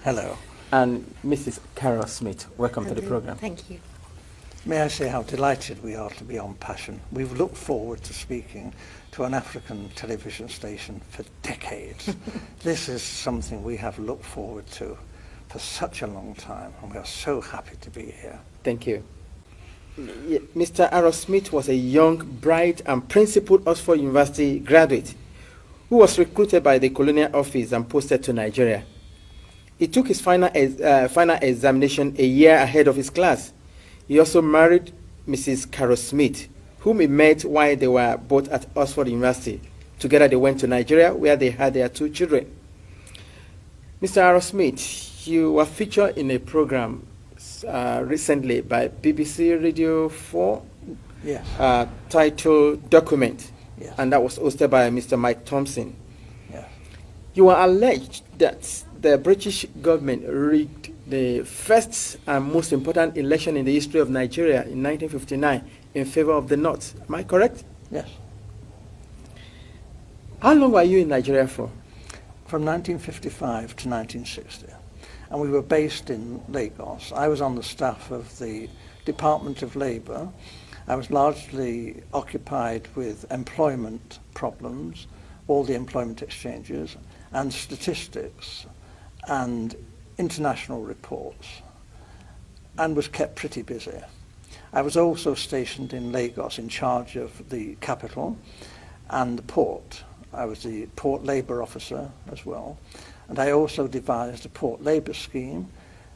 Hello. And Mrs. Carol Smith. Welcome to the program. Thank you. May I say how delighted we are to be on Passion. We've looked forward to speaking to an African television station for decades. This is something we have looked forward to for such a long time, and we are so happy to be here. Thank you. Mr. Aaron Smith was a young, bright, and principled Oxford University graduate who was recruited by the Colonial Office and posted to Nigeria. He took his final examination a year ahead of his class. He also married Mrs. Carol Smith, whom he met while they were both at Oxford University. Together they went to Nigeria, where they had their 2 children. Mr. Aaron Smith, you were featured in a program recently by BBC Radio 4, Yes. titled Document, Yes. and that was hosted by Mr. Mike Thompson. Yes. You were alleged that the British government rigged the first and most important election in the history of Nigeria in 1959 in favor of the North. Am I correct? Yes. How long were you in Nigeria for? From 1955 to 1960. And we were based in Lagos. I was on the staff of the Department of Labour. I was largely occupied with employment problems, all the employment exchanges, and statistics, and international reports, and was kept pretty busy. I was also stationed in Lagos in charge of the capital and the port. I was the port labour officer as well, and I also devised a port labour scheme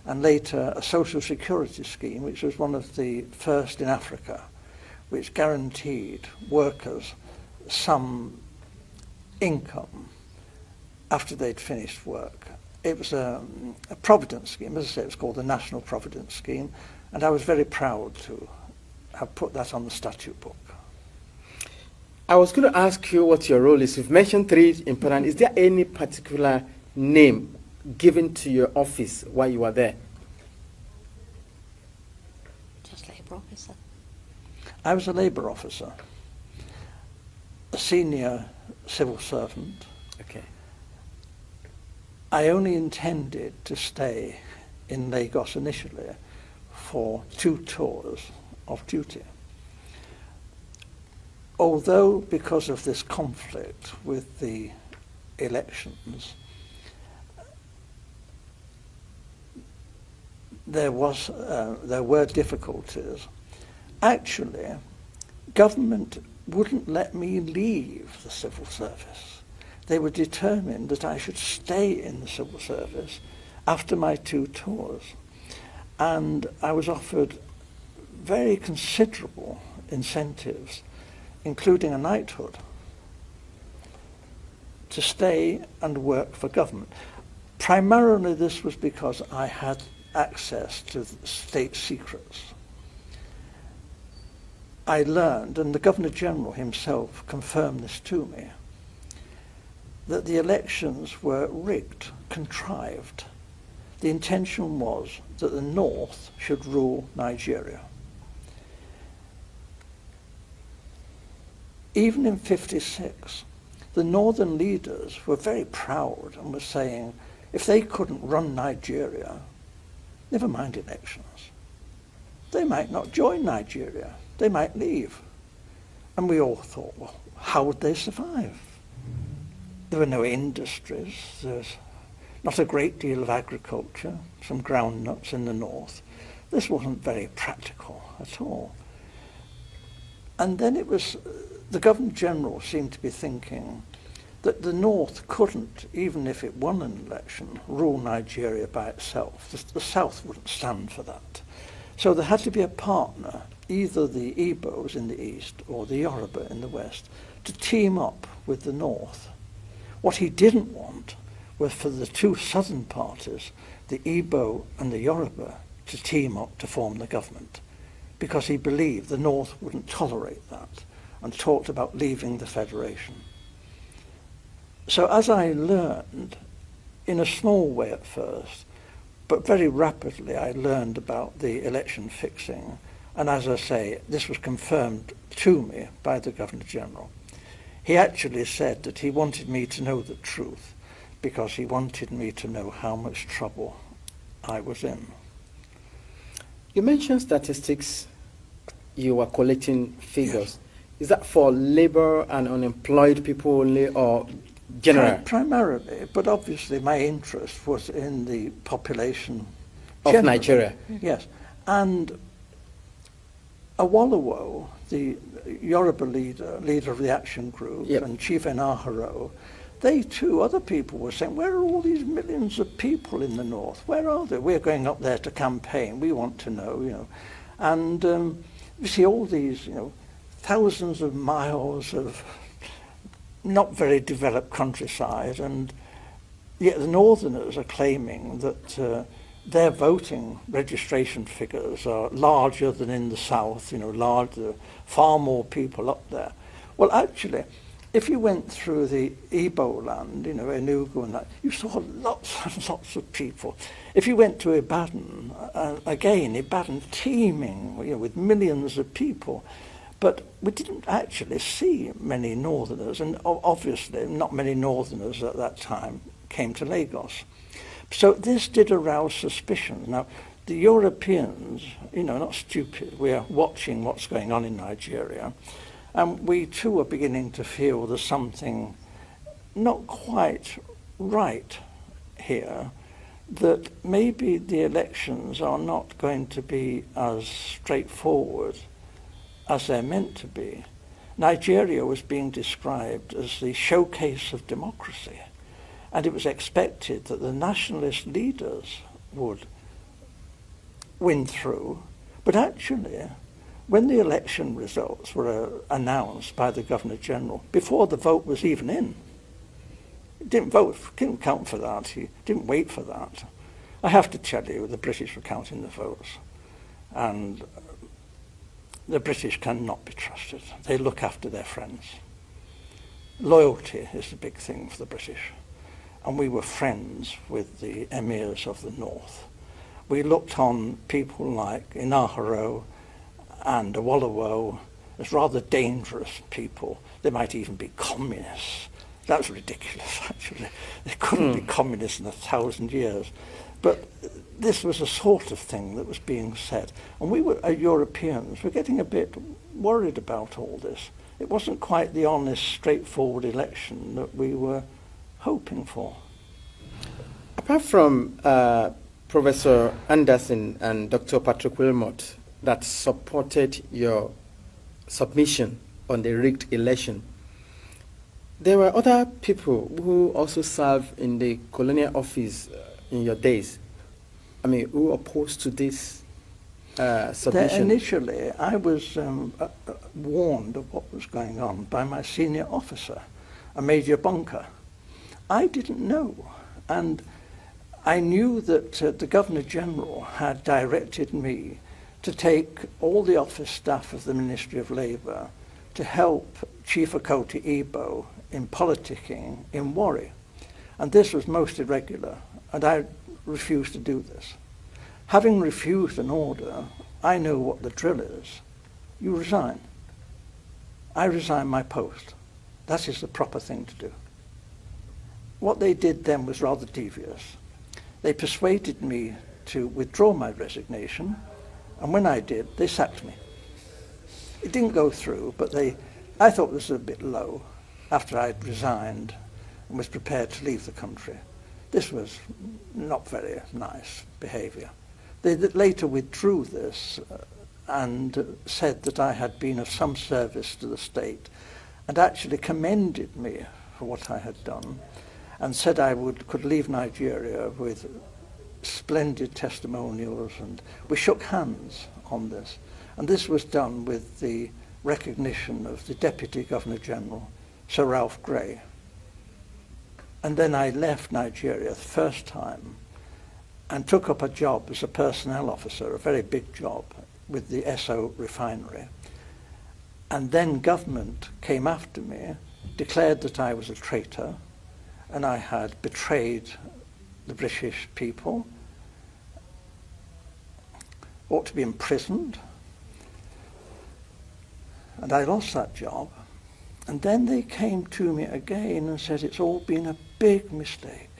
and later a social security scheme, which was one of the first in Africa, which guaranteed workers some income after they'd finished work. It was a providence scheme. As I say, it was called the National Providence Scheme, and I was very proud to have put that on the statute book. I was going to ask you what your role is. You've mentioned 3 important. Is there any particular name given to your office while you were there? Just labour officer. I was a labour officer, a senior civil servant. Okay. I only intended to stay in Lagos initially for 2 tours of duty. Although, because of this conflict with the elections, there were difficulties. Actually, government wouldn't let me leave the civil service. They were determined that I should stay in the civil service after my 2 tours. And I was offered very considerable incentives, including a knighthood, to stay and work for government. Primarily this was because I had access to state secrets. I learned, and the Governor-General himself confirmed this to me, that the elections were rigged, contrived. The intention was that the North should rule Nigeria. Even in '56, the northern leaders were very proud and were saying, if they couldn't run Nigeria, never mind elections. They might not join Nigeria. They might leave. And we all thought, well, how would they survive? There were no industries. There's not a great deal of agriculture, some groundnuts in the north. This wasn't very practical at all. And then it was, the Governor-General seemed to be thinking that the North couldn't, even if it won an election, rule Nigeria by itself. The South wouldn't stand for that. So there had to be a partner, either the Igbos in the east or the Yoruba in the west, to team up with the North. What he didn't want was for the 2 southern parties, the Igbo and the Yoruba, to team up to form the government, because he believed the North wouldn't tolerate that and talked about leaving the federation. So as I learned, in a small way at first, but very rapidly I learned about the election fixing, and as I say, this was confirmed to me by the Governor-General. He actually said that he wanted me to know the truth, because he wanted me to know how much trouble I was in. You mentioned statistics. You were collecting figures. Yes. Is that for labor and unemployed people only, or general? Primarily, but obviously my interest was in the population of generally. Nigeria. Yes, and Awolowo, the Yoruba leader of the action group, yep. and Chief Enaharo, they too, other people were saying, where are all these millions of people in the north? Where are they? We're going up there to campaign. We want to know, you know. And you see all these, you know, thousands of miles of not very developed countryside, and yet the northerners are claiming that their voting registration figures are larger than in the south, you know, larger, far more people up there. Well, actually, if you went through the Igbo land, you know, Enugu and that, you saw lots and lots of people. If you went to Ibadan, again, Ibadan teeming, you know, with millions of people. But we didn't actually see many northerners, and obviously not many northerners at that time came to Lagos. So this did arouse suspicion. Now, the Europeans, you know, not stupid, we are watching what's going on in Nigeria, and we too are beginning to feel there's something not quite right here, that maybe the elections are not going to be as straightforward as they're meant to be. Nigeria was being described as the showcase of democracy, and it was expected that the nationalist leaders would win through. But actually, when the election results were announced by the Governor-General, before the vote was even in, he didn't vote, didn't count for that, he didn't wait for that. I have to tell you, the British were counting the votes, and the British cannot be trusted. They look after their friends. Loyalty is the big thing for the British. And we were friends with the emirs of the north. We looked on people like Enaharo and Awolowo as rather dangerous people. They might even be communists. That's ridiculous, actually. They couldn't be communists in 1,000 years. But this was a sort of thing that was being said. And we were, Europeans, were getting a bit worried about all this. It wasn't quite the honest, straightforward election that we were hoping for. Apart from Professor Anderson and Dr. Patrick Wilmot that supported your submission on the rigged election, there were other people who also served in the colonial office in your days. I mean, who opposed to this submission? Initially, I was warned of what was going on by my senior officer, a Major Bunker. I didn't know, and I knew that the Governor-General had directed me to take all the office staff of the Ministry of Labour to help Chief Okoti Igbo in politicking in Warri. And this was most irregular, and I refused to do this. Having refused an order, I know what the drill is. You resign. I resign my post. That is the proper thing to do. What they did then was rather devious. They persuaded me to withdraw my resignation, and when I did, they sacked me. It didn't go through, but I thought this was a bit low after I'd resigned and was prepared to leave the country. This was not very nice behaviour. They later withdrew this and said that I had been of some service to the state, and actually commended me for what I had done, and said I could leave Nigeria with splendid testimonials, and we shook hands on this. And this was done with the recognition of the Deputy Governor-General, Sir Ralph Grey. And then I left Nigeria the first time and took up a job as a personnel officer, a very big job, with the Esso refinery. And then government came after me, declared that I was a traitor, and I had betrayed the British people, ought to be imprisoned. And I lost that job. And then they came to me again and said it's all been a big mistake,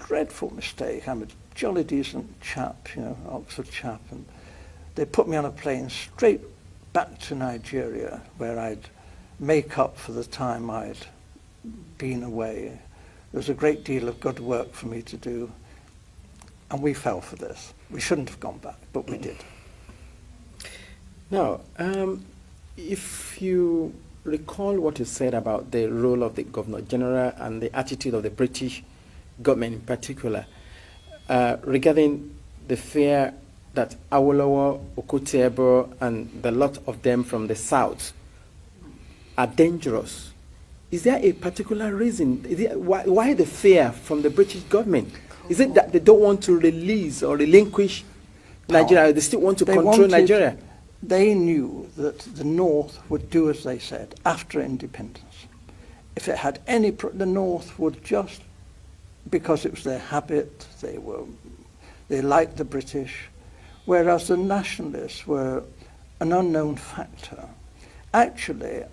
dreadful mistake. I'm a jolly decent chap, Oxford chap, and they put me on a plane straight back to Nigeria where I'd make up for the time I'd been away. There was a great deal of good work for me to do, and we fell for this. We shouldn't have gone back, but we did. Now, if you recall what you said about the role of the Governor General and the attitude of the British government in particular, regarding the fear that Awolowo, Okutiebo, and the lot of them from the south are dangerous, is there a particular reason? Why the fear from the British government? Is it that they don't want to release or relinquish Nigeria? They still want to control Nigeria? They knew that the North would do as they said after independence. If it had any, the North would just, because it was their habit, they liked the British, whereas the nationalists were an unknown factor. Actually,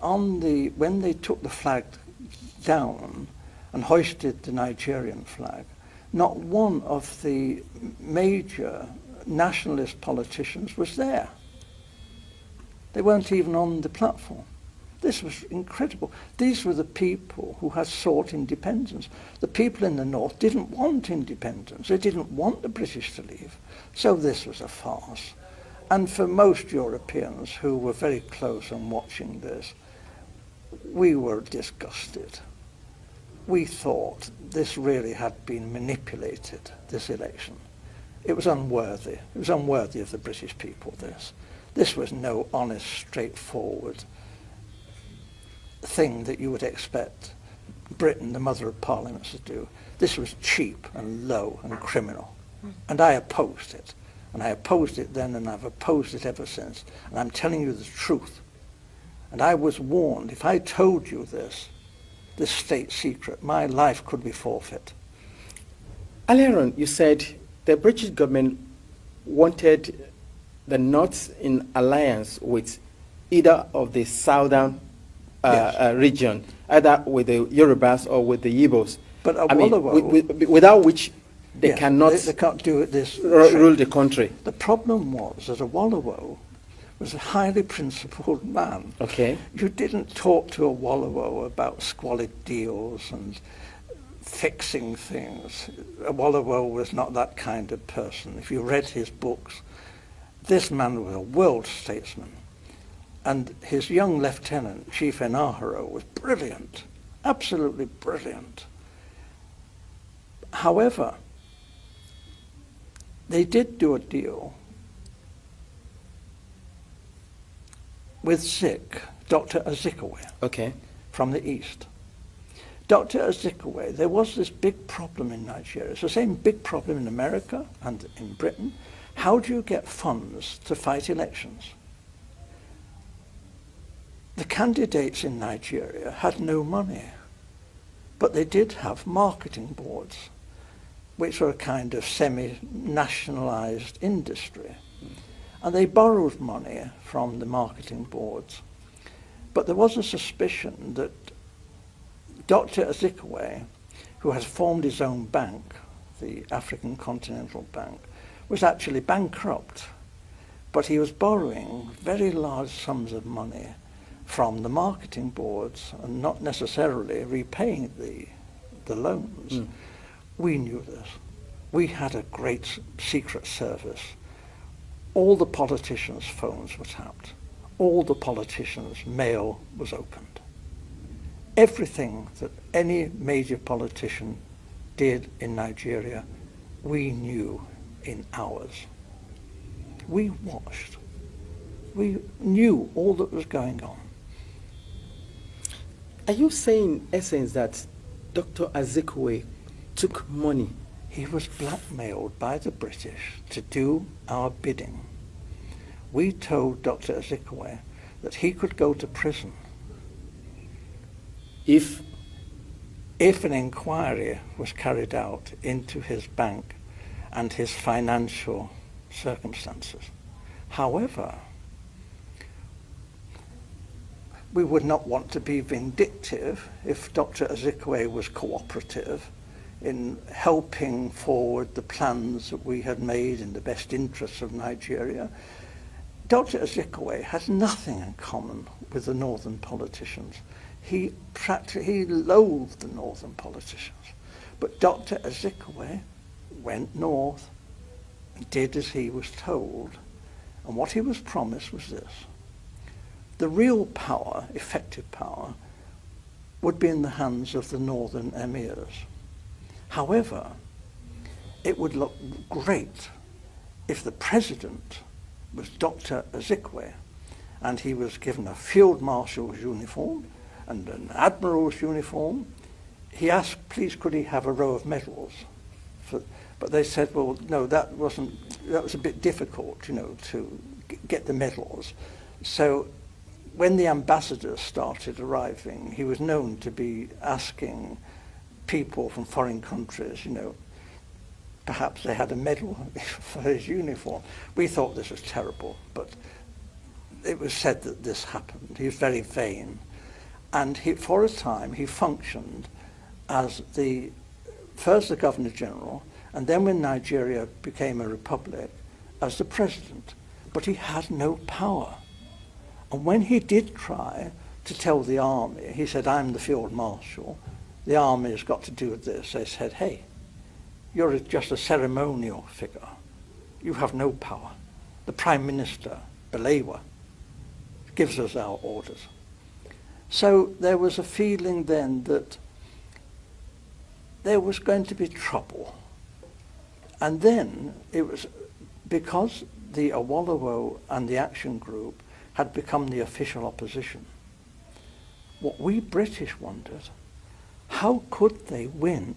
when they took the flag down and hoisted the Nigerian flag, not one of the major nationalist politicians was there. They weren't even on the platform. This was incredible. These were the people who had sought independence. The people in the North didn't want independence. They didn't want the British to leave. So this was a farce. And for most Europeans who were very close on watching this, we were disgusted. We thought this really had been manipulated, this election. It was unworthy. It was unworthy of the British people, this. This was no honest, straightforward thing that you would expect Britain, the mother of parliaments, to do. This was cheap and low and criminal. And I opposed it. And I opposed it then, and I've opposed it ever since. And I'm telling you the truth. And I was warned, if I told you this state secret, my life could be forfeit. Earlier on, you said the British government wanted the North in alliance with either of the southern region, either with the Yorubas or with the Igbos. But without which they cannot they can't do it rule the country. The problem was that Awolowo was a highly principled man. Okay. You didn't talk to Awolowo about squalid deals and fixing things. Awolowo was not that kind of person. If you read his books, this man was a world statesman. And his young lieutenant, Chief Enaharo, was brilliant, absolutely brilliant. However, they did do a deal with Zik, Dr. Azikiwe, okay, from the east. Dr. Azikiwe, there was this big problem in Nigeria. It's the same big problem in America and in Britain. How do you get funds to fight elections? The candidates in Nigeria had no money, but they did have marketing boards, which were a kind of semi-nationalized industry. And they borrowed money from the marketing boards. But there was a suspicion that Dr. Azikiwe, who has formed his own bank, the African Continental Bank, was actually bankrupt. But he was borrowing very large sums of money from the marketing boards and not necessarily repaying the loans. Mm. We knew this. We had a great secret service. All the politicians' phones were tapped. All the politicians' mail was opened. Everything that any major politician did in Nigeria, we knew in hours. We watched. We knew all that was going on. Are you saying, in essence, that Dr. Azikiwe took money? He was blackmailed by the British to do our bidding. We told Dr. Azikiwe that he could go to prison if an inquiry was carried out into his bank and his financial circumstances. However, we would not want to be vindictive if Dr. Azikiwe was cooperative in helping forward the plans that we had made in the best interests of Nigeria. Dr. Azikiwe has nothing in common with the northern politicians. He loathed the northern politicians. But Dr. Azikiwe went north and did as he was told. And what he was promised was this: the real power, effective power, would be in the hands of the northern emirs. However, it would look great if the president was Dr. Azikiwe and he was given a field marshal's uniform and an admiral's uniform. He asked, please, could he have a row of medals? But they said, well, no, that was a bit difficult, to get the medals. So when the ambassadors started arriving, he was known to be asking people from foreign countries, perhaps they had a medal for his uniform. We thought this was terrible, but it was said that this happened. He was very vain. And for a time, he functioned as first the Governor General, and then when Nigeria became a republic, as the president. But he had no power. And when he did try to tell the army, he said, I'm the field marshal, the army has got to do with this. They said, hey, you're just a ceremonial figure. You have no power. The Prime Minister, Balewa, gives us our orders. So there was a feeling then that there was going to be trouble. And then it was because the Awolowo and the Action Group had become the official opposition. What we British wondered, how could they win